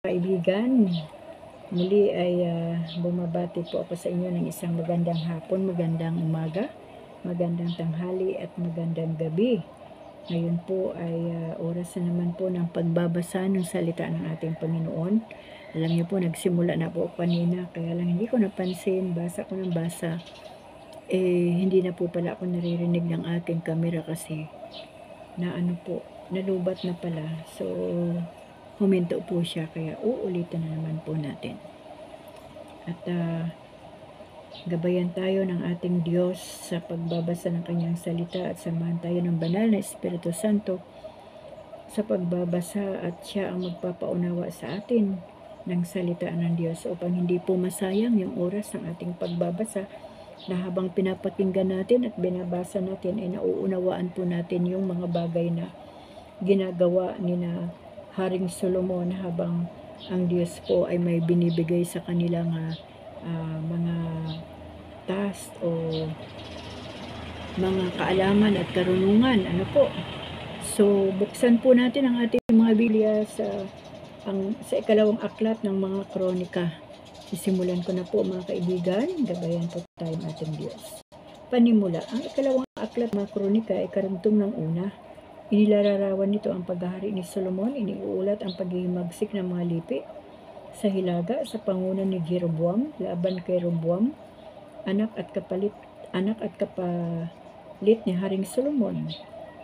Kaibigan, muli ay bumabati po ako sa inyo ng isang magandang hapon, magandang umaga, magandang tanghali at magandang gabi. Ngayon po ay oras na naman po ng pagbabasa ng salita ng ating Panginoon. Alam niyo po, nagsimula na po kanina, kaya lang hindi ko napansin, basa ko ng basa. Hindi na po pala ako naririnig ng aking camera kasi nalubat na pala. So, huminto po siya, kaya uulitin na naman po natin. At gabayan tayo ng ating Diyos sa pagbabasa ng kanyang salita at samahan tayo ng banal na Espiritu Santo sa pagbabasa at siya ang magpapaunawa sa atin ng salita ng Diyos upang hindi po masayang yung oras ng ating pagbabasa na habang pinapakinggan natin at binabasa natin ay nauunawaan po natin yung mga bagay na ginagawa ni na Haring Solomon habang ang Diyos po ay may binibigay sa kanilang mga task o mga kaalaman at karunungan. So, buksan po natin ang ating mga Biblia sa ikalawang aklat ng mga kronika. Sisimulan ko na po mga kaibigan, gabayan po tayo ng ating Diyos. Panimula, ang ikalawang aklat ng mga kronika ay karugtong ng una. Inilalarawan nito ang paghahari ni Solomon, iniuulat ang paghihimagsik ng mga lipi sa hilaga sa pangunan ni Jeroboam laban kay Roboam, anak at kapalit ni Haring Solomon.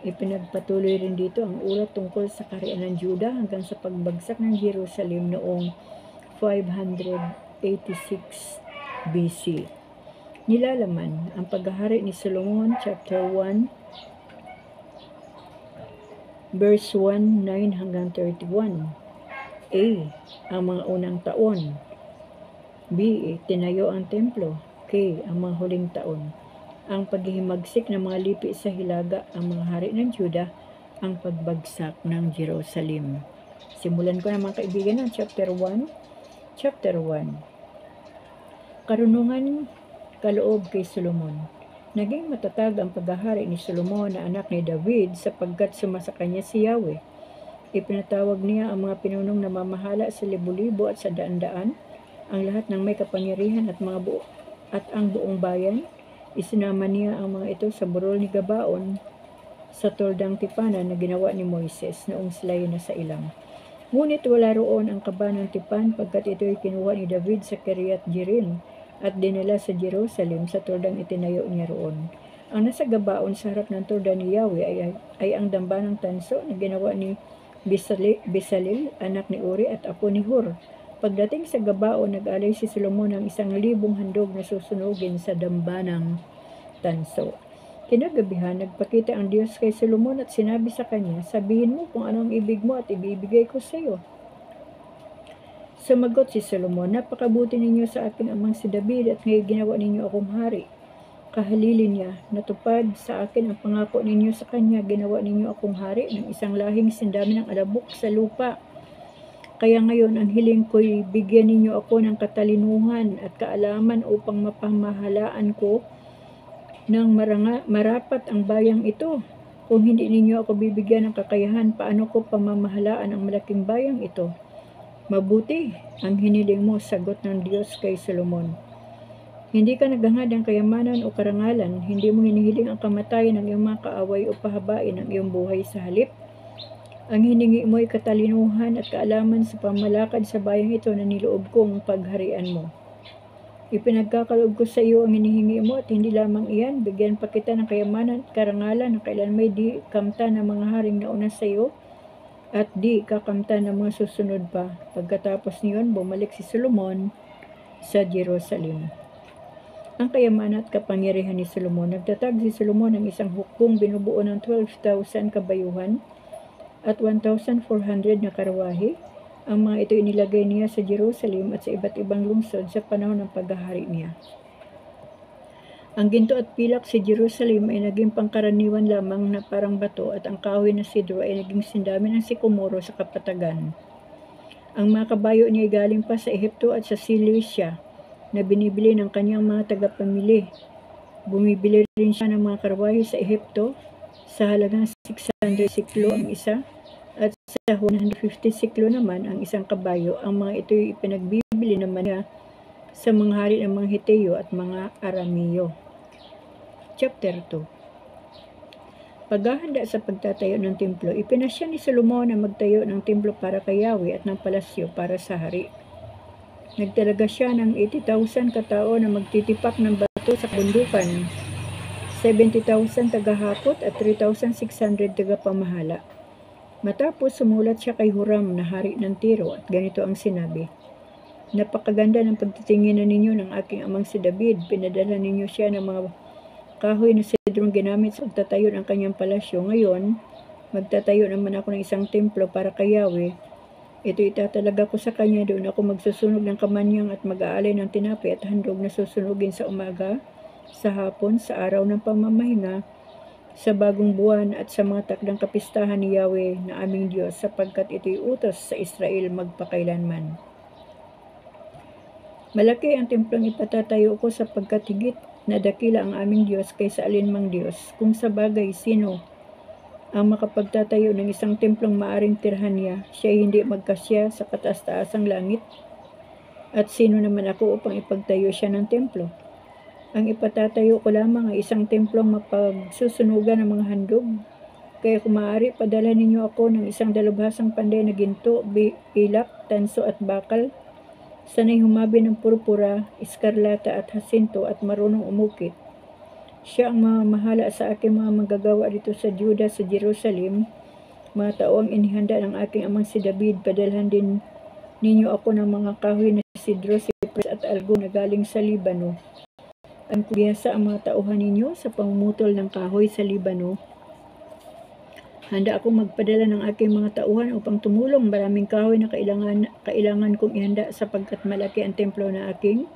Ipinagpatuloy rin dito ang ulat tungkol sa kaharian ng Juda hanggang sa pagbagsak ng Jerusalem noong 586 BC. Nilalaman ang paghahari ni Solomon, chapter 1, verse 1, 9 hanggang 31. A. Ang mga unang taon. B. Tinayo ang templo. K. Ang mga huling taon. Ang paghihimagsik ng mga lipi sa hilaga, ang mga hari ng Juda, ang pagbagsak ng Jerusalem. Simulan ko na mga kaibigan ng chapter 1. Chapter 1. Karunungan kaloob kay Solomon. Naging matatag ang paghahari ni Solomon na anak ni David sapagkat sumasa kanya si Yahweh. Ipinatawag niya ang mga pinunong namamahala sa libo-libo at sa daan-daan, ang lahat ng may kapangyarihan at ang buong bayan. Isinama niya ang mga ito sa burol ni Gabaon sa toldang tipanan na ginawa ni Moises noong sila'y nasa ilang. Ngunit wala roon ang kaba ng tipan pagkat ito'y kinuha ni David sa Kiriath Jearim at dinala sa Jerusalem sa tordang itinayo niya roon. Ang nasa Gabaon sa harap ng torda ni Yahweh ay ang dambanang tanso na ginawa ni Bezalel, anak ni Uri at apo ni Hur. Pagdating sa Gabaon, nag-alay si Solomon ng 1,000 handog na susunugin sa dambanang tanso. Kinagabihan, nagpakita ang Diyos kay Solomon at sinabi sa kanya, "Sabihin mo kung anong ibig mo at ibibigay ko sa iyo." Sumagot si Solomon, "Napakabuti ninyo sa aking amang si David at ngayon ginawa ninyo akong hari." Kahalilin niya, "Natupad sa akin ang pangako ninyo sa kanya, ginawa ninyo akong hari ng isang lahing sindami ng alabok sa lupa. Kaya ngayon ang hiling ko'y bigyan ninyo ako ng katalinuhan at kaalaman upang mapamahalaan ko ng marapat ang bayang ito. Kung hindi ninyo ako bibigyan ng kakayahan, paano ko pamamahalaan ang malaking bayang ito? Mabuti ang hiniling mo," sagot ng Diyos kay Solomon. "Hindi ka naghangad ng kayamanan o karangalan, hindi mo hinihiling ang kamatayan ng iyong mga kaaway o pahabain ang iyong buhay sa halip. Ang hiningi mo ay katalinuhan at kaalaman sa pamalakad sa bayang ito na niloob kong pagharian mo. Ipinagkakaloob ko sa iyo ang hinihingi mo at hindi lamang iyan, bigyan pa kita ng kayamanan at karangalan na kailan may di kamtan ng mga haring nauna sa iyo at di kakamtan ng mga susunod pa." Pagkatapos niyon, bumalik si Solomon sa Jerusalem. Ang kayamanan at kapangyarihan ni Solomon. Nagtatag si Solomon ng isang hukbong binubuo ng 12,000 kabayuhan at 1,400 na karwahe. Ang mga ito inilagay niya sa Jerusalem at sa iba't ibang lungsod sa panahon ng paghahari niya. Ang ginto at pilak sa Jerusalem ay naging pangkaraniwan lamang na parang bato at ang kahoy na sidro ay naging sindami ng sikomoro sa kapatagan. Ang mga kabayo niya ay galing pa sa Ehipto at sa Cilicia na binibili ng kanyang mga tagapamili. Bumibili rin siya ng mga karwahe sa Ehipto sa halagang 600 siklo ang isa At sa 150 siklo naman ang isang kabayo. Ang mga ito'y ipinagbibili naman niya sa mga hari ng mga Hiteo at mga Arameo. Chapter 2. Paghahanda sa pagtatayo ng templo, ipinasya ni Solomon na magtayo ng templo para kay Yahweh at ng palasyo para sa hari. Nagtalaga siya ng 80,000 katao na magtitipak ng bato sa bundukan, 70,000 tagahakot at 3,600 tagapamahala. Matapos sumulat siya kay Huram na hari ng Tiro at ganito ang sinabi, "Napakaganda ng pagtitinginan ninyo ng aking amang si David. Pinadala ninyo siya ng mga kahoy na sedrong ginamit sa pagtatayo ng kanyang palasyo. Ngayon, magtatayo naman ako ng isang templo para kay Yahweh. Ito itatalaga ko sa kanya, doon ako magsusunog ng kamanyang at mag-aalay ng tinapay at handog na susunugin sa umaga, sa hapon, sa araw ng pamamahinga, sa bagong buwan at sa mga takdang kapistahan ni Yahweh na aming Diyos, sapagkat ito'y utos sa Israel magpakailanman. Malaki ang templong ipatatayo ko sapagkat higit na dakila ang aming Diyos kaysa alinmang Diyos. Kung sa bagay, sino ang makapagtatayo ng isang templong maaring tirhan niya, siya hindi magkasya sa kataas-taasang langit? At sino naman ako upang ipagtayo siya ng templo? Ang ipatatayo ko lamang ay isang templong mapagsusunugan ng mga handog. Kaya kung maaari, padala ninyo ako ng isang dalubhasang panday na ginto, pilak, tanso at bakal, sanay humabi ng purpura, iskarlata at hasinto at marunong umukit. Siya ang mamahala sa aking mga manggagawa dito sa Juda, sa Jerusalem. Mga taong inihanda ng aking amang si David, padalhan din ninyo ako ng mga kahoy na sidro, sipres at algo na galing sa Libano. Ang kubiyasa ang mga tauhan ninyo sa pamumutol ng kahoy sa Libano. Handa akong magpadala ng aking mga tauhan upang tumulong. Maraming kahoy na kailangan kong ihanda sapagkat malaki ang templong aking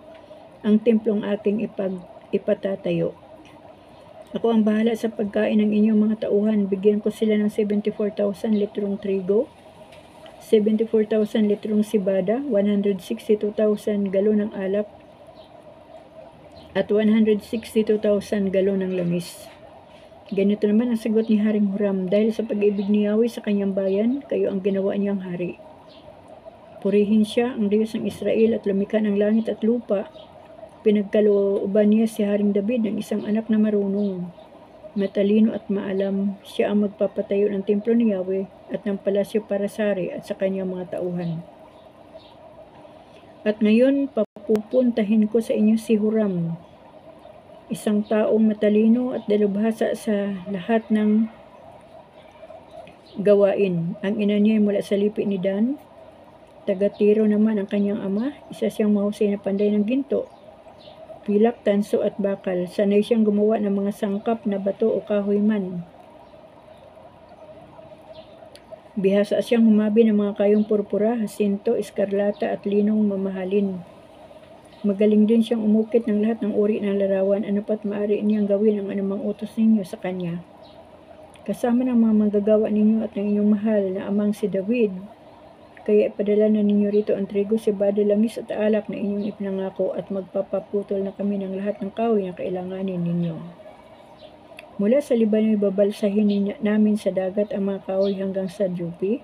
ipatatayo. Ako ang bahala sa pagkain ng inyong mga tauhan. Bigyan ko sila ng 74,000 litrong trigo, 74,000 litrong sibada, 162,000 galon ng alak, at 162,000 galon ng lamis. Ganito naman ang sagot ni Haring Huram, dahil sa pag-ibig ni Yahweh sa kanyang bayan, kayo ang ginawa niyang hari. Purihin siya, ang Diyos ng Israel, at lumikha ng langit at lupa. Pinagkalooban niya si Haring David ng isang anak na marunong, matalino at maalam. Siya ang magpapatayo ng templo ni Yahweh at ng palasyo para sa hari at sa kanyang mga tauhan. At ngayon, papupuntahin ko sa inyo si Huram, isang taong matalino at dalubhasa sa lahat ng gawain. Ang ina niya ay mula sa lipi ni Dan. Taga-Tiro naman ang kanyang ama. Isa siyang mahusay na panday ng ginto, pilak, tanso at bakal. Sanay siyang gumawa ng mga sangkap na bato o kahoy man. Bihasa siyang humabi ng mga kayong purpura, hasinto, iskarlata at linong mamahalin. Magaling din siyang umukit ng lahat ng uri ng larawan, ano pat maaari niyang gawin ang anumang utos ninyo sa kanya. Kasama ng mga manggagawa ninyo at ng inyong mahal na amang si David, kaya ipadala na ninyo rito ang trigo, sibada, langis at alak na inyong ipinangako, at magpapaputol na kami ng lahat ng kahoy na kailanganin ninyo. Mula sa Libano babalsahin namin sa dagat ang mga kahoy hanggang sa Jupi.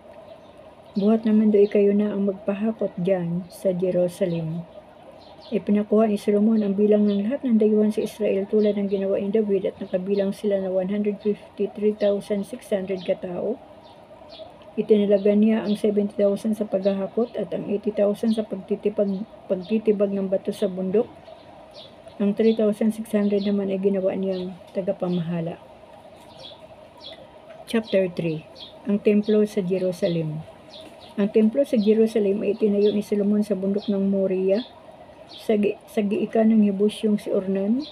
Buhat naman doon kayo na ang magpahakot dyan sa Jerusalem. Ipinakuha ni Solomon ang bilang ng lahat ng dayuhan sa Israel tulad ng ginawa ni David, at nakabilang sila na 153,600 katao. Itinalaga niya ang 70,000 sa paghahakot at ang 80,000 sa pagtitibag ng bato sa bundok. Ang 3,600 naman ay ginawa niyang tagapamahala. Chapter 3. Ang Templo sa Jerusalem. Ang templo sa Jerusalem ay itinayo ni Solomon sa bundok ng Moriah, sa giikan ng Yebusyong si Ornan.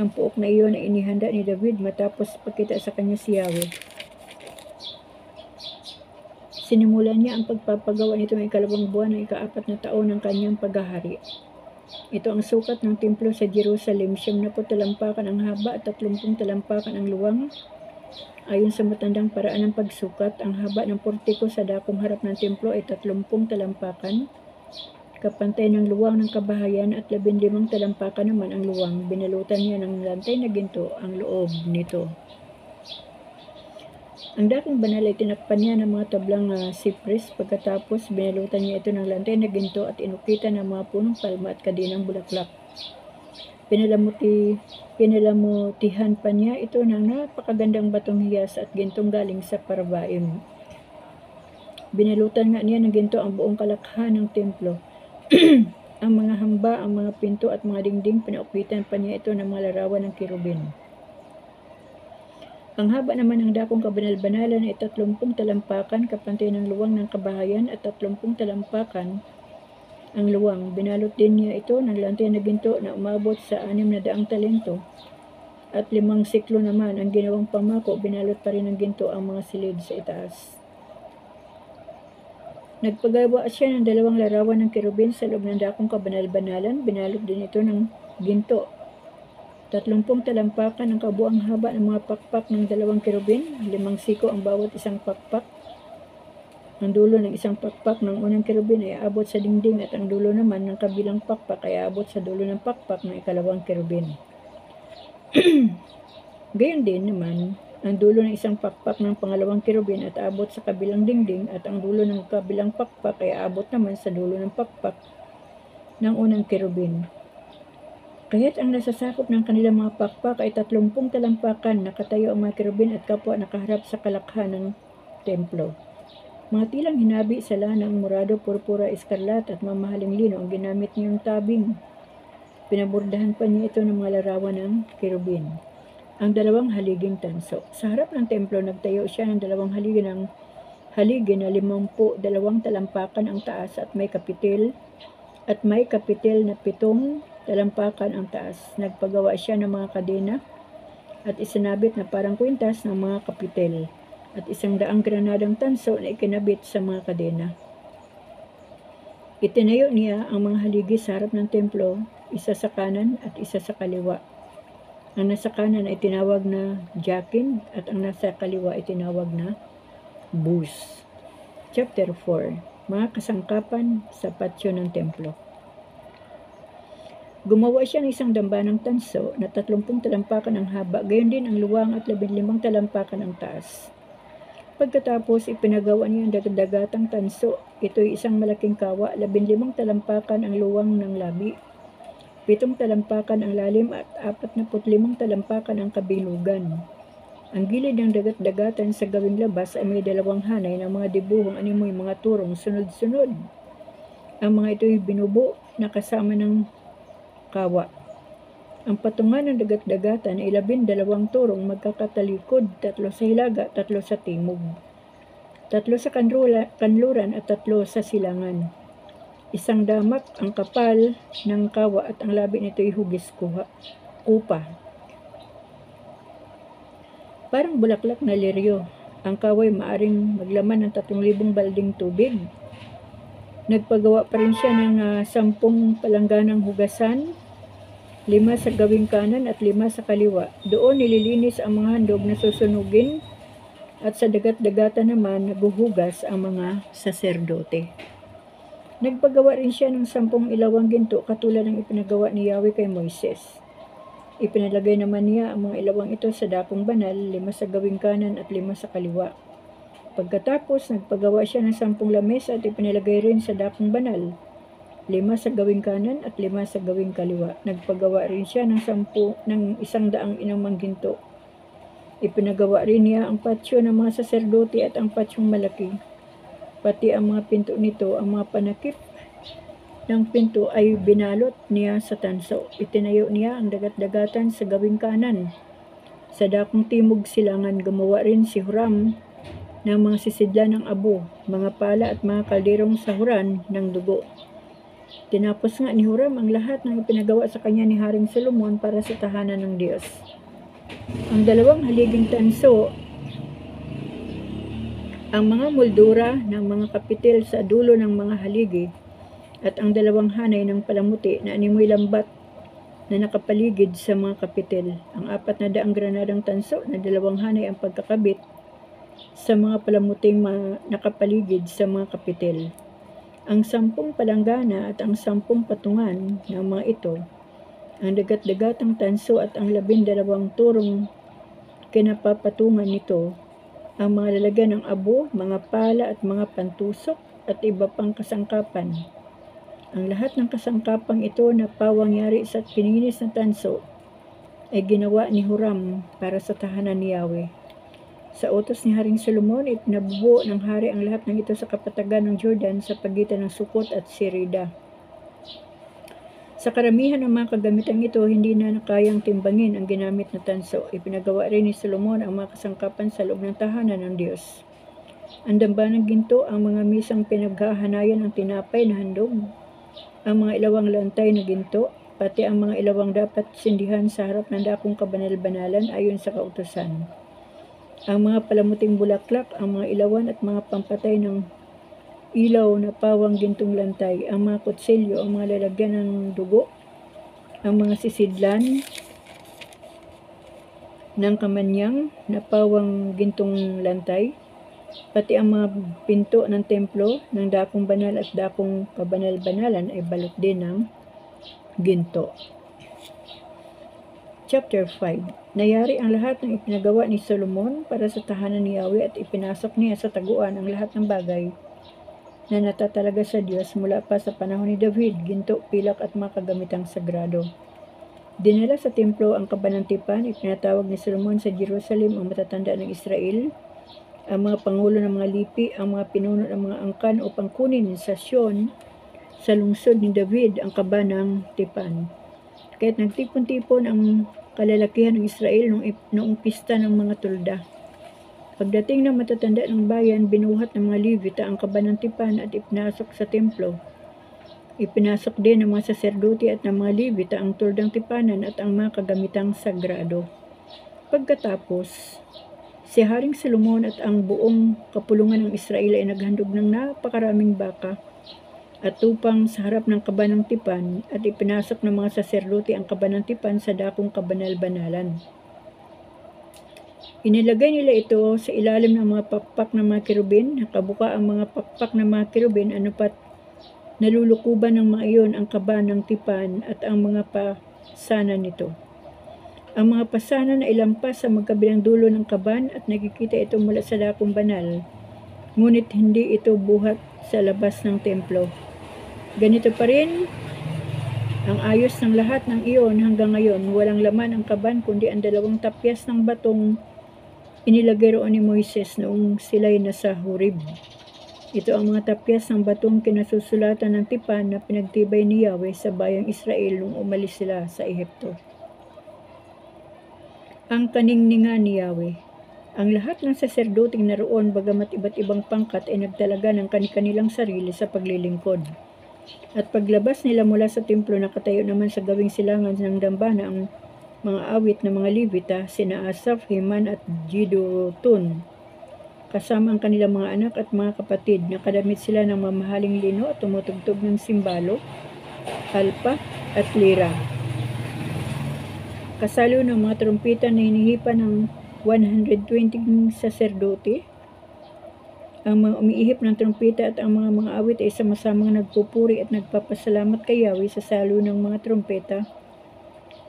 Ang puok na iyon ay inihanda ni David matapos pakita sa kanya si Yahweh. Sinimulan niya ang pagpapagawa nito ng ikalawang buwan ng ika-4 na taon ng kanyang paghahari. Ito ang sukat ng templo sa Jerusalem, 70 talampakan ang haba at 30 talampakan ang luwang. Ayon sa matandang paraan ng pagsukat, ang haba ng portiko sa dakong harap ng templo ay 30 talampakan. Kapantay ng luwang ng kabahayan at 15 talampakan naman ang luwang. Binalutan niya ng lantay na ginto ang loob nito. Ang daking banal ay tinakpan niya ng mga tablang sipres, pagkatapos binalutan niya ito ng lantay na ginto at inukitan ng mga punong palma at kadinang bulaklak. Pinalamutihan pa niya ito ng napakagandang batong hiyas at gintong galing sa Parvaim. Binalutan nga niya ng ginto ang buong kalakhan ng templo. Ang mga hamba, ang mga pinto at mga dingding, pinaukitan pa niya ito ng mga larawan ng kirubin. Ang haba naman ng dakong kabanal-banalan ay 30 talampakan, kapantay ng luwang ng kabahayan, at 30 talampakan ang luwang. Binalot din niya ito ng lantay na ginto na umabot sa 600 talento. At 5 siklo naman ang ginawang pamako, binalot pa rin ng ginto ang mga silid sa itaas. Nagpagawa siya ng 2 larawan ng kirubin sa loob ng dakong kabanal-banalan. Binalot din ito ng ginto. 30 talampakan ang kabuang haba ng mga pakpak ng 2 kirubin, 5 siko ang bawat isang pakpak. Ang dulo ng isang pakpak ng unang kirubin ay aabot sa dingding at ang dulo naman ng kabilang pakpak ay aabot sa dulo ng pakpak ng ikalawang kirubin. Gayon din naman, ang dulo ng isang pakpak ng pangalawang kirubin at aabot sa kabilang dingding at ang dulo ng kabilang pakpak ay aabot naman sa dulo ng pakpak ng unang kirubin. Kaya't ang nasasakop ng kanilang mga pakpak ay 30 talampakan, nakatayo ang mga kirubin at kapwa nakaharap sa kalakhan ng templo. Mga tilang hinabi sa lanang, morado, purpura, eskarlat at mamahaling lino ang ginamit niyang tabing. Pinabordahan pa niya ito ng mga larawan ng kirubin. Ang 2 haliging tanso. Sa harap ng templo, nagtayo siya ng 2 haligi na 52 talampakan ang taas at may kapitel na 7 talampakan ang taas. Nagpagawa siya ng mga kadena at isinabit na parang kwintas ng mga kapitel at 100 granadang tanso na ikinabit sa mga kadena. Itinayo niya ang mga haligi sa harap ng templo, isa sa kanan at isa sa kaliwa. Ang nasa kanan ay tinawag na Jakin at ang nasa kaliwa ay tinawag na Bus. Chapter 4. Mga kasangkapan sa patio ng templo. Gumawa siya ng isang dambanang tanso na 30 talampakan ang haba, gayon din ang luwang at 15 talampakan ang taas. Pagkatapos, ipinagawa niya ang dagdagatang tanso. Ito'y isang malaking kawa, 15 talampakan ang luwang ng labi, 7 talampakan ang lalim at 45 talampakan ang kabilugan. Ang gilid ng dagat-dagatan sa gawing labas ay may 2 hanay ng mga dibuhong animoy mga turong sunod-sunod. Ang mga ito'y binubo na kasama ng kawa. Ang patungan ng dagat-dagatan ay 12 turong magkakatalikod, 3 sa hilaga, 3 sa timog, 3 sa kanluran at 3 sa silangan. Isang damak ang kapal ng kawa at ang labi nito'y hugis kupa. Parang bulaklak na liryo, ang kaway maaring maglaman ng 3,000 balding tubig. Nagpagawa pa rin siya ng 10 palangganang hugasan, 5 sa gawing kanan at 5 sa kaliwa. Doon nililinis ang mga handog na susunugin at sa dagat-dagatan naman naguhugas ang mga saserdote. Nagpagawa rin siya ng 10 ilawang ginto katulad ng ipinagawa ni Yahweh kay Moises. Ipinalagay naman niya ang mga ilawang ito sa dakong banal, 5 sa gawing kanan at 5 sa kaliwa. Pagkatapos, nagpagawa siya ng 10 lamesa at ipinalagay rin sa dakong banal, 5 sa gawing kanan at 5 sa gawing kaliwa. Nagpagawa rin siya ng 100 inumang ginto. Ipinagawa rin niya ang patio ng mga saserdote at ang patyong malaki. Pati ang mga pinto nito, ang mga panakip ng pinto ay binalot niya sa tanso. Itinayo niya ang dagat-dagatan sa gawing kanan. Sa dakong timog silangan, gumawa rin si Huram ng mga sisidlan ng abo, mga pala at mga kalderong sahuran ng dugo. Tinapos nga ni Huram ang lahat ng ipinagawa sa kanya ni Haring Solomon para sa tahanan ng Diyos. Ang 2 haliging tanso, ang mga moldura ng mga kapitel sa dulo ng mga haligi, at ang 2 hanay ng palamuti na animoy lambat na nakapaligid sa mga kapitel. Ang 400 granadang tanso na 2 hanay ang pagkakabit sa mga palamuting nakapaligid sa mga kapitel. Ang 10 palanggana at ang 10 patungan ng mga ito, ang dagat-dagatang tanso at ang 12 turong kinapapatungan nito ang mga lalagyan ng abo, mga pala at mga pantusok at iba pang kasangkapan. Ang lahat ng kasangkapang ito na pawangyari sa pininis na tanso ay ginawa ni Huram para sa tahanan ni Yahweh. Sa utos ni Haring Solomon, ipinabubuo ng hari ang lahat ng ito sa kapatagan ng Jordan sa pagitan ng Sukot at Sirida. Sa karamihan ng mga kagamitang ito, hindi na kayang timbangin ang ginamit na tanso. Ipinagawa rin ni Solomon ang mga kasangkapan sa loob ng tahanan ng Diyos. Ang dambanang ginto, ang mga misang pinaghahanayan ng tinapay na handog, ang mga ilawang lantay na ginto, pati ang mga ilawang dapat sindihan sa harap ng dakong kabanal-banalan ayon sa kautusan. Ang mga palamuting bulaklak, ang mga ilawan at mga pampatay ng ilaw na pawang gintong lantay, ang mga kutsilyo, ang mga lalagyan ng dugo, ang mga sisidlan ng kamanyang na pawang gintong lantay, pati ang mga pinto ng templo ng dakong banal at dakong kabanal-banalan ay balot din ng ginto. Chapter 5. Nayari ang lahat ng ipinagawa ni Solomon para sa tahanan ni Yahweh at ipinasok niya sa taguan ang lahat ng bagay na natatalaga sa Diyos mula pa sa panahon ni David, ginto, pilak at mga kagamitang sagrado. Dinala sa templo ang kabanantipan, ipinatawag ni Solomon sa Jerusalem ang matatanda ng Israel, ang mga pangulo ng mga lipi, ang mga pinuno ng mga angkan upang kunin sa Sion, sa lungsod ni David, ang kabanang tipan. Kahit nagtipon-tipon ang kalalakihan ng Israel noong pista ng mga tulda. Pagdating ng matatanda ng bayan, binuhat ng mga Levita ang kabanang tipan at ipinasok sa templo. Ipinasok din ng mga saserdote at ng mga Levita ang tuldang tipanan at ang mga kagamitang sagrado. Pagkatapos, si Haring Solomon at ang buong kapulungan ng Israel ay naghandog ng napakaraming baka at tupang sa harap ng kabanang tipan at ipinasok ng mga saserdote ang kabanang tipan sa dakong kabanal-banalan. Inilagay nila ito sa ilalim ng mga pakpak ng mga kerubin. Nakabuka ang mga pakpak ng mga kerubin, anupat nalulukuban ng mga iyon ang kaban ng tipan at ang mga pasanan nito. Ang mga pasanan na ilampas sa magkabilang dulo ng kaban at nakikita ito mula sa dakong banal, ngunit hindi ito buhat sa labas ng templo. Ganito pa rin ang ayos ng lahat ng iyon hanggang ngayon. Walang laman ang kaban kundi ang 2 tapyas ng batong inilagay roon ni Moises noong sila'y nasa Horeb. Ito ang mga tapyas ng batong kinasusulatan ng tipan na pinagtibay ni Yahweh sa bayang Israel nung umalis sila sa Ehipto. Ang kaningningan ni Yahweh. Ang lahat ng saserdoting naroon bagamat iba't ibang pangkat ay nagtalaga ng kanilang sarili sa paglilingkod. At paglabas nila mula sa templo, nakatayo naman sa gawing silangan ng dambana ang mga awit ng mga Levita, sina Asaph, Heman at Jeduthun, kasama ang kanilang mga anak at mga kapatid. Nakadamit sila ng mamahaling lino at tumutugtog ng simbalo, alpa at lira. Kasalo ng mga trompeta na hinihipan ng 120 saserdote. Ang mga umiihip ng trompeta at ang mga awit ay sama-samang nagpupuri at nagpapasalamat kay Yahweh sa salo ng mga trompeta,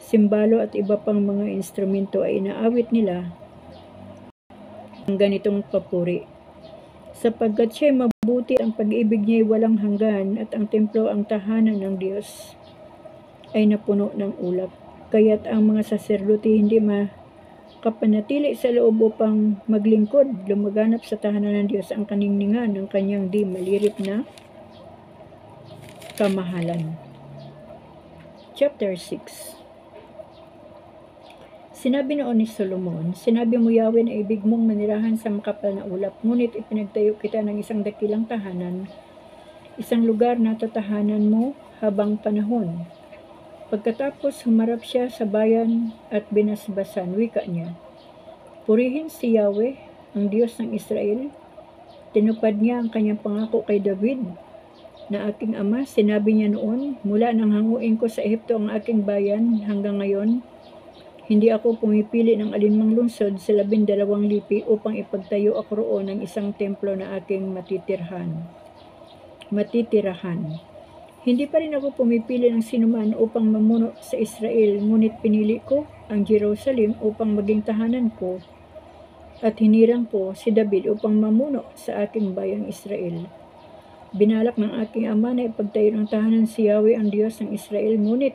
simbalo at iba pang mga instrumento ay inaawit nila ang ganitong papuri. Sapagkat siya'y mabuti, ang pag-ibig niya'y walang hanggan at ang templo, ang tahanan ng Diyos, ay napuno ng ulap. Kaya't ang mga saserdote hindi kapanatili sa loob upang maglingkod, lumaganap sa tahanan ng Diyos ang kaningningan ng kanyang di malirip na kamahalan. Chapter 6. Sinabi noon ni Solomon, sinabi mo Yahweh na ibig mong manirahan sa makapal na ulap, ngunit ipinagtayo kita ng isang dakilang tahanan, isang lugar na tatahanan mo habang panahon. Pagkatapos humarap siya sa bayan at binasbasan, wika niya, purihin si Yahweh, ang Diyos ng Israel. Tinupad niya ang kanyang pangako kay David na aking ama. Sinabi niya noon, mula nang hanguin ko sa Ehipto ang aking bayan hanggang ngayon, hindi ako pumipili ng alinmang lungsod sa 12 lipi upang ipagtayo ako roon ng isang templo na aking matitirahan. Hindi pa rin ako pumipili ng sinuman upang mamuno sa Israel, ngunit pinili ko ang Jerusalem upang maging tahanan ko at hinirang ko si David upang mamuno sa aking bayang Israel. Binalak ng aking ama na ipagtayo ng tahanan si Yahweh ang Diyos ng Israel, ngunit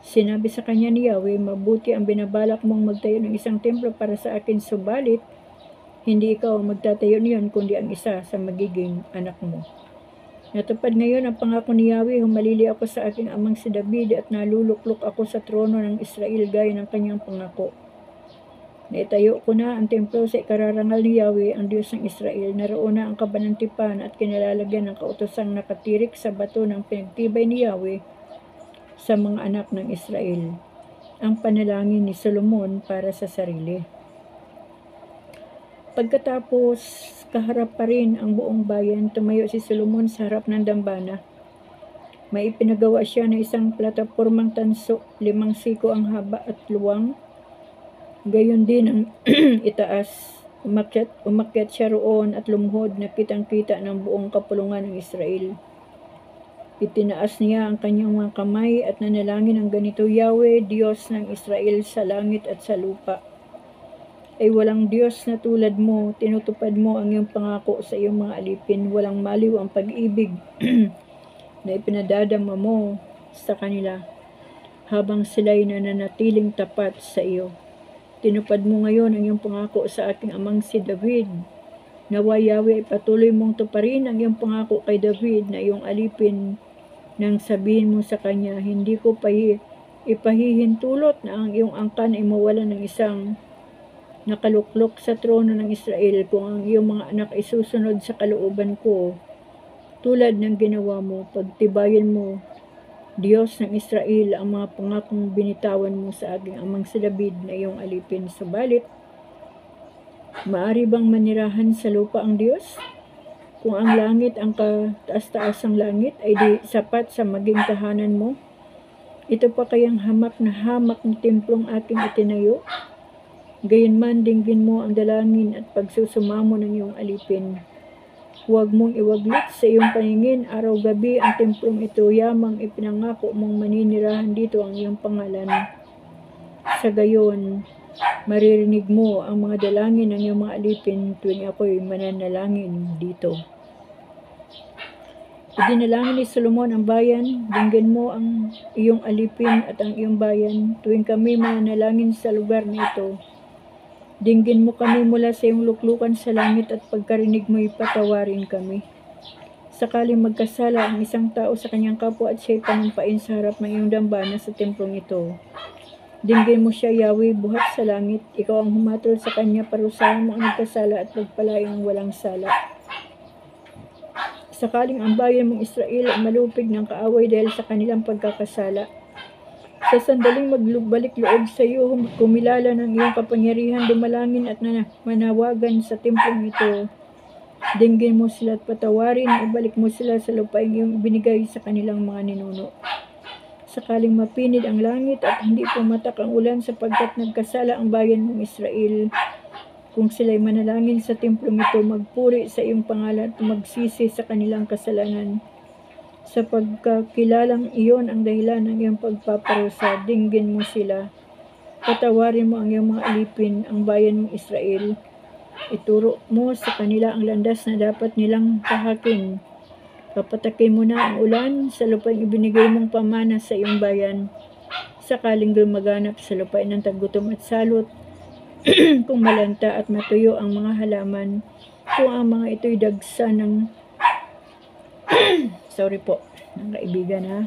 sinabi sa kanya ni Yahweh, mabuti ang binabalak mong magtayo ng isang templo para sa akin, subalit hindi ikaw ang magtatayo niyon, kundi ang isa sa magiging anak mo. Natupad ngayon ang pangako ni Yahweh, humalili ako sa aking amang si David at naluluklok ako sa trono ng Israel gaya ng kanyang pangako. Naitayo ko na ang templo sa ikararangal ni Yahweh, ang Diyos ng Israel. Naroon na ang kabanantipan at kinalalagyan ng kautosang nakatirik sa bato ng pinagtibay ni Yahweh sa mga anak ng Israel. Ang panalangin ni Solomon para sa sarili. Pagkatapos, kaharap pa rin ang buong bayan, tumayo si Solomon sa harap ng dambana. May ipinagawa siya na isang platapormang tanso, 5 siko ang haba at luwang. Gayon din ang itaas. Umakyat siya roon at lumuhod na kitang-kita ng buong kapulungan ng Israel. Itinaas niya ang kanyang mga kamay at nanalangin ng ganito, Yahweh, Diyos ng Israel sa langit at sa lupa. Ay walang Diyos na tulad mo, tinutupad mo ang iyong pangako sa iyong mga alipin, walang maliw ang pag-ibig na ipinadadama mo sa kanila habang sila'y nananatiling tapat sa iyo. Tinupad mo ngayon ang iyong pangako sa aking amang si David. Nawa Yahweh, patuloy mong tuparin ang iyong pangako kay David na iyong alipin nang sabihin mo sa kanya, hindi ko ipahihintulot na ang iyong angkan ay mawalan ng isang nakaluklok sa trono ng Israel kung ang iyong mga anak ay susunod sa kalooban ko. Tulad ng ginawa mo, pagtibayan mo, Diyos ng Israel, ang mga pangakong binitawan mo sa aking amang si David na iyong alipin. Subalit, maari bang manirahan sa lupa ang Diyos? Kung ang langit, ang kataas-taasang langit, ay di sapat sa maging tahanan mo, ito pa kayang hamak na templong aking itinayo? Gayunman, dinggin mo ang dalangin at pagsusumamo ng iyong alipin. Huwag mong iwaglit sa iyong paningin araw-gabi ang templong ito, yamang ipinangako mong maninirahan dito ang iyong pangalan. Sa gayon, maririnig mo ang mga dalangin ng iyong mga alipin tuwing ako'y mananalangin dito. Idinalangin ni Solomon ang bayan, dinggin mo ang iyong alipin at ang iyong bayan tuwing kami mananalangin sa lugar na ito. Dinggin mo kami mula sa iyong luklukan sa langit at pagkarinig mo'y patawarin kami. Sakaling magkasala ang isang tao sa kanyang kapwa at siya'y panumpain sa harap ng iyong dambana sa templong ito, dinggin mo siya, Yahweh, buhat sa langit. Ikaw ang humatol sa kanya, parusahan mo ang nagkasala at pagpalain ang walang sala. Sakaling ang bayan mong Israel ay malupig ng kaaway dahil sa kanilang pagkakasala, sa sandaling magbalik loob sa iyo, kumilala ng iyong kapangyarihan, dumalangin at manawagan sa templong ito. Dinggin mo sila at patawarin, ibalik mo sila sa lupaing iyong binigay sa kanilang mga ninuno. Sakaling mapinid ang langit at hindi pumatak ang ulan sapagkat nagkasala ang bayan mong Israel, kung sila'y manalangin sa templong ito, magpuri sa iyong pangalan at magsisi sa kanilang kasalanan, sa pagkakilalang iyon ang dahilan ng iyong pagpaparusa, dinggin mo sila. Patawarin mo ang iyong mga alipin, ang bayan mong Israel. Ituro mo sa kanila ang landas na dapat nilang tahakin. Papatakin mo na ang ulan sa lupaing ibinigay mong pamana sa iyong bayan. Sakaling gumaganap sa lupain ng taggutom at salot, kung malanta at matuyo ang mga halaman, kung ang mga ito'y dagsa ng sorry po, ng kaibigan ha.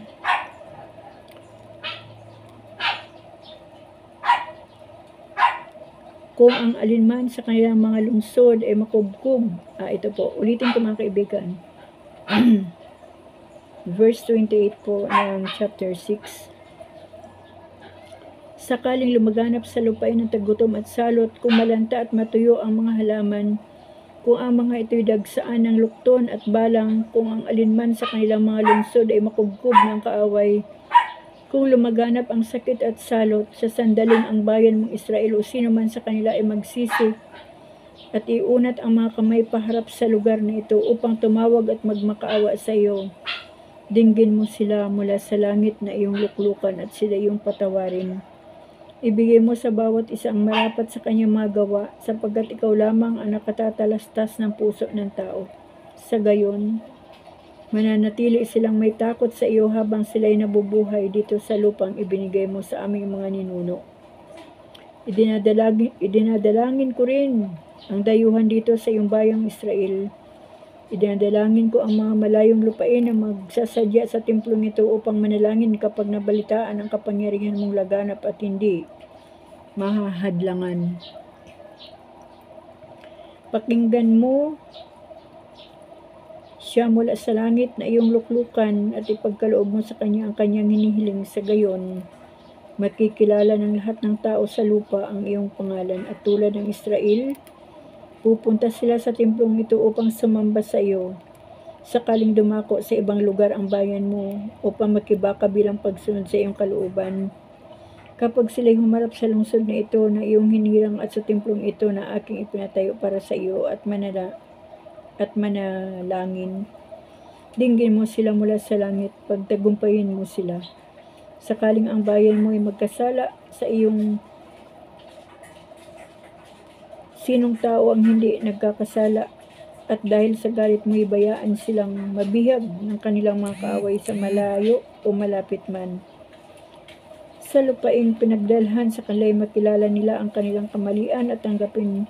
Kung ang alinman sa kanilang mga lungsod ay makubkub. Ito po, ulitin ko mga kaibigan. Verse 28 po ng chapter 6. Sakaling lumaganap sa lupain ng tagutom at salot, kung malanta at matuyo ang mga halaman, kung ang mga ito'y dagsaan ng lukton at balang, kung ang alinman sa kanilang mga lungsod ay makubkob ng kaaway, kung lumaganap ang sakit at salot, sa sandaling ang bayan mong Israel o sino man sa kanila ay magsisi at iunat ang mga kamay paharap sa lugar na ito upang tumawag at magmakaawa sa iyo, dinggin mo sila mula sa langit na iyong luklukan at sila iyong patawarin. Ibigay mo sa bawat isa ang marapat sa kanyang mga gawa, sapagkat ikaw lamang ang nakatatalastas ng puso ng tao. Sa gayon, mananatili silang may takot sa iyo habang sila'y nabubuhay dito sa lupang ibinigay mo sa aming mga ninuno. Idinadalangin ko rin ang dayuhan dito sa iyong bayang Israel. Idinadalangin ko ang mga malayong lupain na magsasadya sa templong ito upang manalangin kapag nabalitaan ang kapangyarihan mong laganap at hindi mahahadlangan. Pakinggan mo siya mula sa langit na iyong luklukan at ipagkaloob mo sa kanya ang kanyang hinihiling. Sa gayon, makikilala ng lahat ng tao sa lupa ang iyong pangalan, at tulad ng Israel, pupunta sila sa templong ito upang sumamba sa iyo. Sakaling dumako sa ibang lugar ang bayan mo upang makibaka bilang pagsunod sa iyong kalooban. Kapag sila'y humarap sa lungsod na ito na iyong hinirang at sa templong ito na aking ipinatayo para sa iyo at manalangin, dinggin mo sila mula sa langit, pagtagumpayin mo sila. Sakaling ang bayan mo ay magkasala sa iyong, sinong tao ang hindi nagkakasala, at dahil sa galit mo ibayaan silang mabihag ng kanilang mga kaaway sa malayo o malapit man. Sa lupaing pinagdalhan sa kanila'y makilala nila ang kanilang kamalian at tanggaping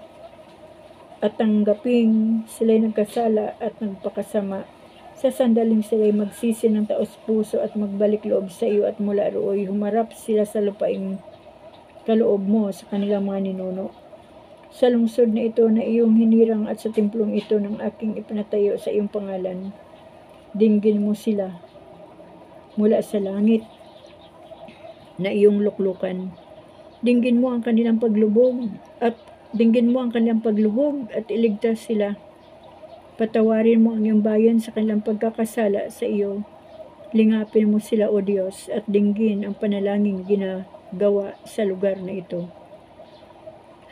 sila'y nagkasala at nagpakasama. Sa sandaling sila'y magsisi ng taos puso at magbalik loob sa iyo, at mula rooy humarap sila sa lupaing kaloob mo sa kanilang mga ninuno. Sa lungsod na ito na iyong hinirang at sa templong ito ng aking ipinatayo sa iyong pangalan, dinggin mo sila mula sa langit na iyong luklukan. Dinggin mo ang kanilang pagluhog at iligtas sila. Patawarin mo ang iyong bayan sa kanilang pagkakasala sa iyo. Lingapin mo sila, O Diyos, at dinggin ang panalangin ginagawa sa lugar na ito.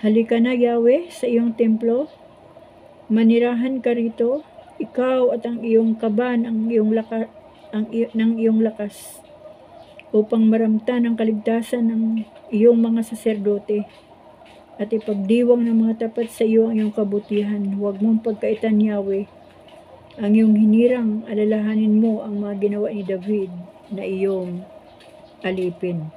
Halika na, Yahweh, sa iyong templo. Manirahan ka rito, ikaw at ang iyong kaban ng iyong lakas, upang maramtan ang kaligtasan ng iyong mga saserdote, at ipagdiwang ng mga tapat sa iyo ang iyong kabutihan. Huwag mong pagkaitan, Yahweh, ang iyong hinirang. Alalahanin mo ang mga ginawa ni David na iyong alipin.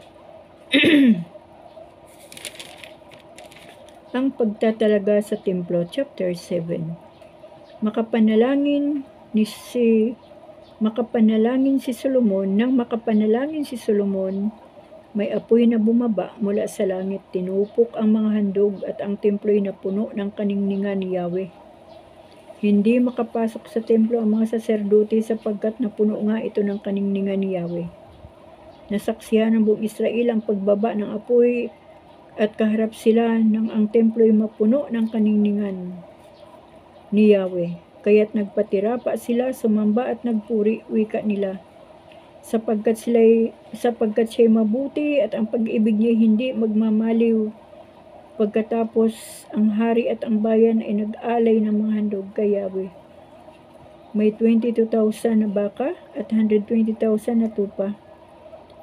Ang pagtatalaga sa templo, chapter 7. Makapanalangin si Solomon. Nang makapanalangin si Solomon, may apoy na bumaba mula sa langit, tinupok ang mga handog at ang templo'y napuno ng kaningningan ni Yahweh. Hindi makapasok sa templo ang mga saserdote sapagkat napuno nga ito ng kaningningan ni Yahweh. Nasaksihan ng buong Israel ang pagbaba ng apoy at kaharap sila nang ang templo'y mapuno ng kaningningan ni Yahweh. Kaya't nagpatira pa sila, sumamba at nagpuri, wika nila, sapagkat siya'y mabuti at ang pag-ibig niya hindi magmamaliw. Pagkatapos, ang hari at ang bayan ay nag-alay ng mga handog kay Yahweh. May 22,000 na baka at 120,000 na tupa.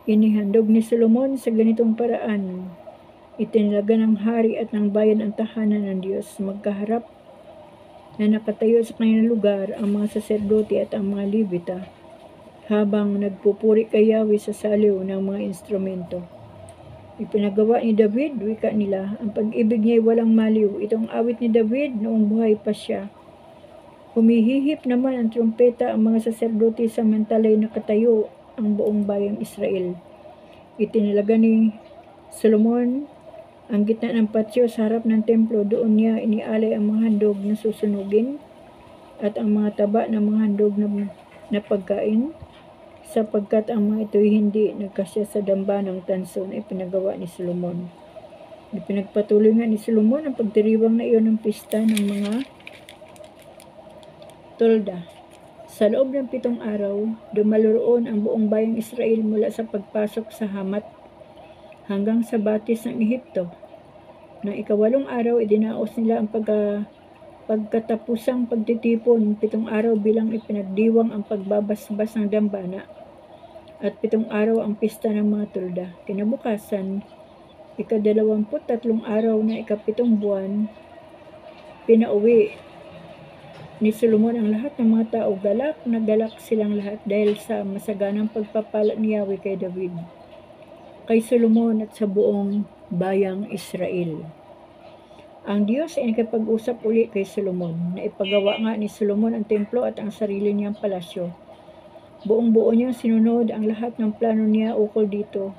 Inihandog ni Solomon sa ganitong paraan. Itinilaga ng hari at ng bayan ang tahanan ng Diyos. Magkaharap na nakatayo sa kanilang lugar ang mga saserdote at ang mga Levita, habang nagpupuri kay Yahweh sa saliw ng mga instrumento. Ipinagawa ni David, wika nila, ang pag-ibig niya ay walang maliw. Itong awit ni David noong buhay pa siya. Humihihip naman ang trumpeta ang mga saserdote, samantalay nakatayo ang buong bayang Israel. Itinilaga ni Solomon ang gitna ng patio sa harap ng templo. Doon niya inialay ang mga handog na susunugin at ang mga taba ng mga handog na pagkain, sapagkat ang mga ito'y hindi nagkasya sa damba ng tanso na ipinagawa ni Solomon. Ipinagpatuloy nga ni Solomon ang pagdiriwang na iyon ng pista ng mga tolda. Sa loob ng 7 araw, dumalo roon ang buong bayang Israel mula sa pagpasok sa Hamat hanggang sa batis ng Ehipto. Nang 8 araw, idinaos nila ang pagkatapusang pagtitipon. 7 araw bilang ipinagdiwang ang pagbabasbas ng dambana, at 7 araw ang pista ng mga tolda. Kinabukasan, ika-23 araw na ika-7 buwan, pinauwi ni Solomon ang lahat ng mga tao. Galak na galak silang lahat dahil sa masaganang pagpapala ni Yahweh kay David, kay Solomon at sa buong bayang Israel. Ang Diyos ay nakipag-usap uli kay Solomon na ipagawa nga ni Solomon ang templo at ang sarili niyang palasyo. Buong-buo niyang sinunod ang lahat ng plano niya ukol dito.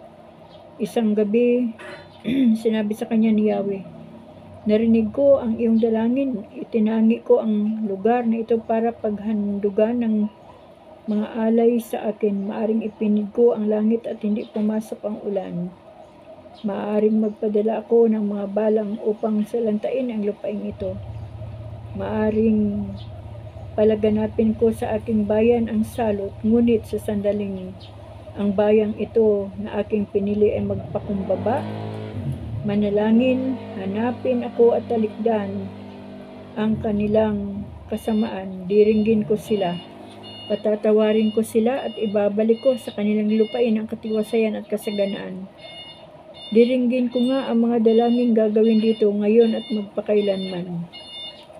Isang gabi, sinabi sa kanya ni Yahweh, "Narinig ko ang iyong dalangin, itinangi ko ang lugar na ito para paghandugan ng mga alay sa akin. Maaring ipinig ko ang langit at hindi pumasok ang ulan. Maaring magpadala ako ng mga balang upang salantain ang lupain ito. Maaring palaganapin ko sa aking bayan ang salot, ngunit sa sandaling ang bayang ito na aking pinili ay magpakumbaba, manalangin, hanapin ako at talikdan ang kanilang kasamaan, diringgin ko sila, patatawarin ko sila at ibabalik ko sa kanilang lupain ang katiwasayan at kasaganaan. Diringgin ko nga ang mga dalangin gagawin dito ngayon at magpakailanman.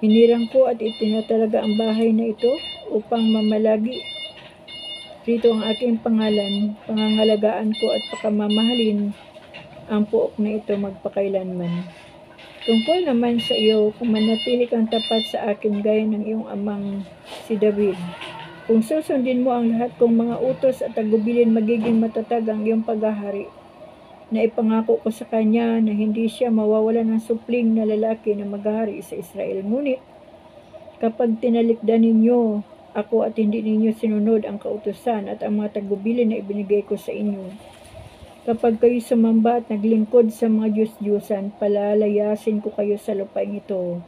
Hinirang ko at itinatalaga ang bahay na ito upang mamalagi rito ang aking pangalan, pangangalagaan ko at pakamamahalin ang puok na ito magpakailanman. Tungkol naman sa iyo, kung manatili kang tapat sa akin gaya ng iyong amang si David, kung susundin mo ang lahat kong mga utos at tagubilin, magiging matatag ang iyong paghahari, na ipangako ko sa kanya na hindi siya mawawalan ng supling na lalaki na maghahari sa Israel. Ngunit kapag tinalikdan ninyo ako at hindi ninyo sinunod ang kautusan at ang mga tagubilin na ibinigay ko sa inyo, kapag kayo sumamba at naglingkod sa mga Diyos-Diyosan, palalayasin ko kayo sa lupain ito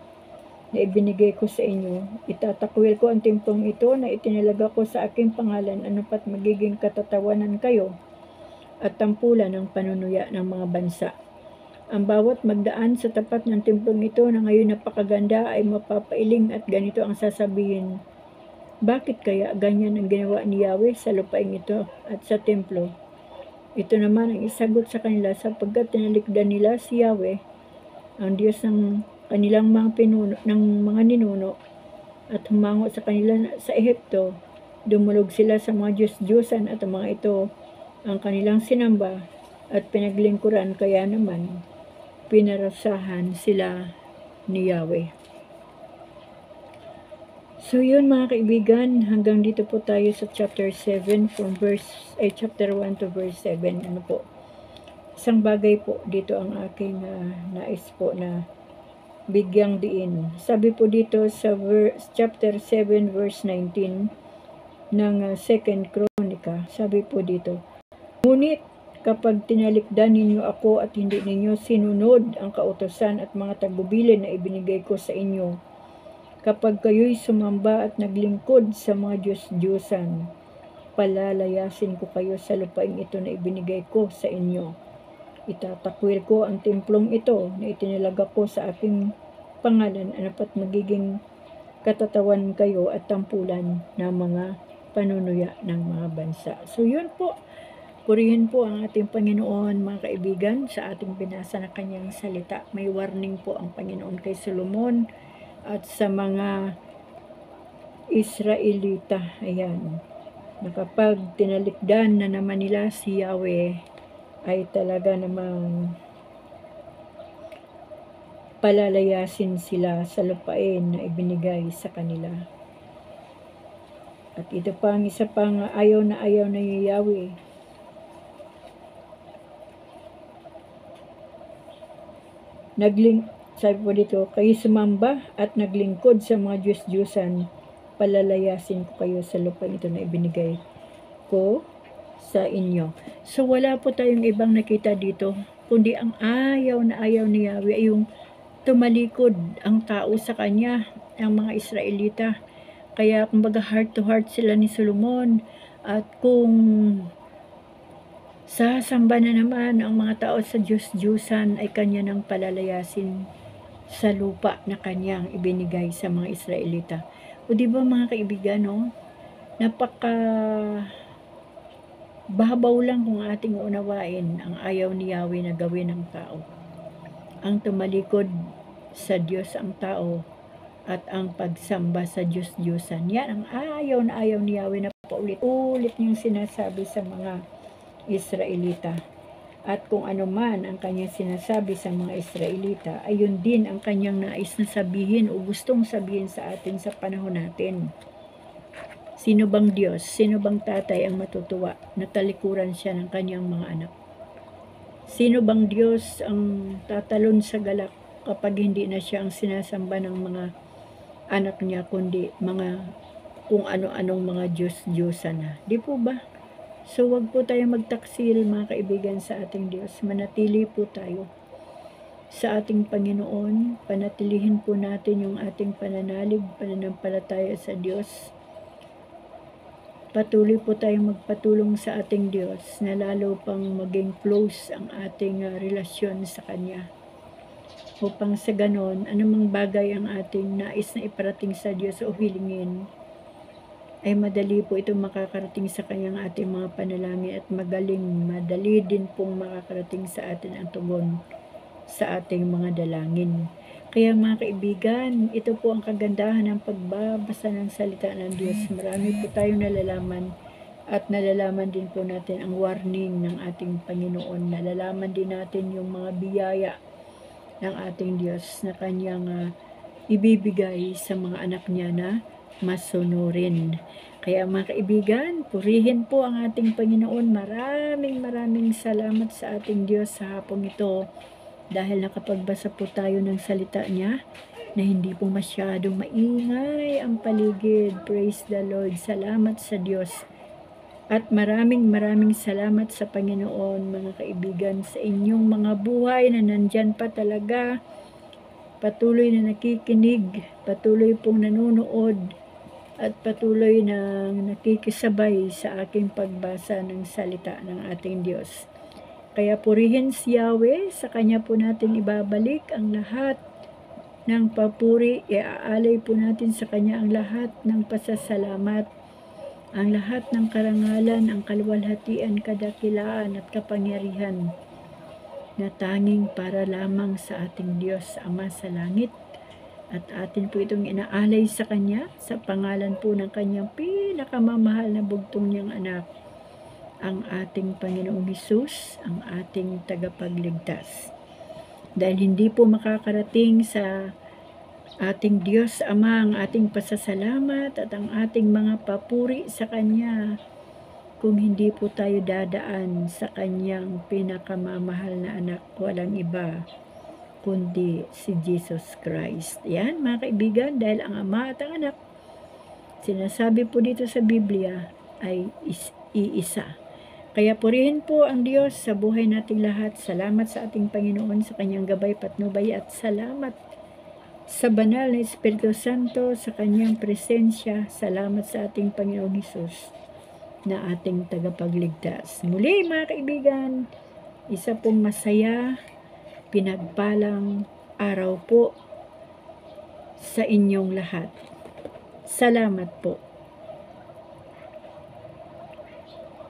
na ibinigay ko sa inyo. Itatakwil ko ang templong ito na itinalaga ko sa aking pangalan, anupat magiging katatawanan kayo at tampulan ng panunuya ng mga bansa. Ang bawat magdaan sa tapat ng templong ito na ngayon napakaganda ay mapapailing at ganito ang sasabihin, bakit kaya ganyan ang ginawa ni Yahweh sa lupain ito at sa templo? Ito naman ang isagot sa kanila, sapagkat tinalikdan nila si Yahweh, ang Diyos ng kanilang mga ninuno, at humango sa kanila sa Ehipto. Dumulog sila sa mga Diyos-Diyosan at ang mga ito ang kanilang sinamba at pinaglingkuran, kaya naman pinarasahan sila ni Yahweh. So yun mga kaibigan, hanggang dito po tayo sa chapter 7 from chapter 1 to verse 7. Ano po? Isang bagay po dito ang aking nais po na bigyang diin. Sabi po dito sa chapter 7 verse 19 ng 2 Chronica, sabi po dito, ngunit kapag tinalikdan ninyo ako at hindi ninyo sinunod ang kautusan at mga tagubilin na ibinigay ko sa inyo, kapag kayo'y sumamba at naglingkod sa mga Diyos-Diyosan, palalayasin ko kayo sa lupain ito na ibinigay ko sa inyo. Itatakwil ko ang templong ito na itinalaga ko sa aking pangalan, anupat magiging katatawan kayo at tampulan ng mga panunuya ng mga bansa. So yun po, purihin po ang ating Panginoon mga kaibigan sa ating binasa na kanyang salita. May warning po ang Panginoon kay Solomon at sa mga Israelita. Ayan, na kapag tinalikdan na naman nila si Yahweh, ay talaga namang palalayasin sila sa lupain na ibinigay sa kanila. At ito pa ang isa pang ayaw na Yahweh. Sabi po dito, kayo sumamba at naglingkod sa mga Diyos-Diyosan, palalayasin ko kayo sa lupain ito na ibinigay ko sa inyo. So wala po tayong ibang nakita dito, kundi ang ayaw na ni Yahweh ay yung tumalikod ang tao sa kanya, ang mga Israelita. Kaya kumbaga heart to heart sila ni Solomon, at kung sasamba na naman ang mga tao sa Diyos-Diyosan ay kanya nang palalayasin sa lupa na kanyang ibinigay sa mga Israelita. O diba mga kaibigan, no? Napaka Babaw lang kung ating unawain ang ayaw ni Yahweh na gawin ng tao. Ang tumalikod sa Diyos ang tao at ang pagsamba sa Diyos-Diyosan. Yan ang ayaw na ayaw ni Yahweh na paulit-ulit niyang sinasabi sa mga Israelita. At kung ano man ang kanyang sinasabi sa mga Israelita, ay yun din ang kanyang nais na sabihin o gustong sabihin sa atin sa panahon natin. Sino bang Diyos, sino bang tatay ang matutuwa na talikuran siya ng kanyang mga anak? Sino bang Diyos ang tatalon sa galak kapag hindi na siya ang sinasamba ng mga anak niya, kundi mga kung ano-anong mga Diyos-Diyosan na? Di po ba? So wag po tayo magtaksil mga kaibigan sa ating Diyos. Manatili po tayo sa ating Panginoon. Panatilihin po natin yung ating pananalig, pananampalataya sa Diyos. Patuloy po tayong magpatulong sa ating Diyos na lalo pang maging close ang ating relasyon sa Kanya. Upang sa ganon, anumang bagay ang ating nais na iparating sa Diyos o hilingin, ay madali po itong makakarating sa Kanyang ating mga panalangin at madali din pong makakarating sa atin ang tugon sa ating mga dalangin. Kaya mga kaibigan, ito po ang kagandahan ng pagbabasa ng salita ng Diyos. Marami po tayong nalalaman at nalalaman din po natin ang warning ng ating Panginoon. Nalalaman din natin yung mga biyaya ng ating Diyos na Kanyang ibibigay sa mga anak niya na masunurin. Kaya mga kaibigan, purihin po ang ating Panginoon. Maraming salamat sa ating Diyos sa hapong ito. Dahil nakapagbasa po tayo ng salita niya na hindi po masyadong maingay ang paligid. Praise the Lord. Salamat sa Diyos. At maraming salamat sa Panginoon mga kaibigan sa inyong mga buhay na nandyan pa talaga. Patuloy na nakikinig, patuloy pong nanonood, at patuloy na nakikisabay sa aking pagbasa ng salita ng ating Diyos. Kaya purihin si Yahweh, sa Kanya po natin ibabalik ang lahat ng papuri, iaalay po natin sa Kanya ang lahat ng pasasalamat, ang lahat ng karangalan, ang kaluwalhatian, kadakilaan at kapangyarihan na tanging para lamang sa ating Diyos Ama sa langit. At atin po itong inaalay sa Kanya, sa pangalan po ng Kanyang pinakamamahal na bugtong niyang anak, ang ating Panginoong Hesus, ang ating tagapagligtas. Dahil hindi po makakarating sa ating Diyos Ama ang ating pasasalamat at ang ating mga papuri sa Kanya kung hindi po tayo dadaan sa Kanyang pinakamamahal na anak, walang iba kundi si Jesus Christ. Yan mga kaibigan, dahil ang Ama at ang Anak, sinasabi po dito sa Biblia, ay iisa. Kaya purihin po ang Diyos sa buhay nating lahat. Salamat sa ating Panginoon sa Kanyang gabay, patnubay, at salamat sa banal na Espiritu Santo sa Kanyang presensya. Salamat sa ating Panginoong Hesus na ating tagapagligtas. Muli mga kaibigan, isa pong masaya, pinagpalang araw po sa inyong lahat. Salamat po.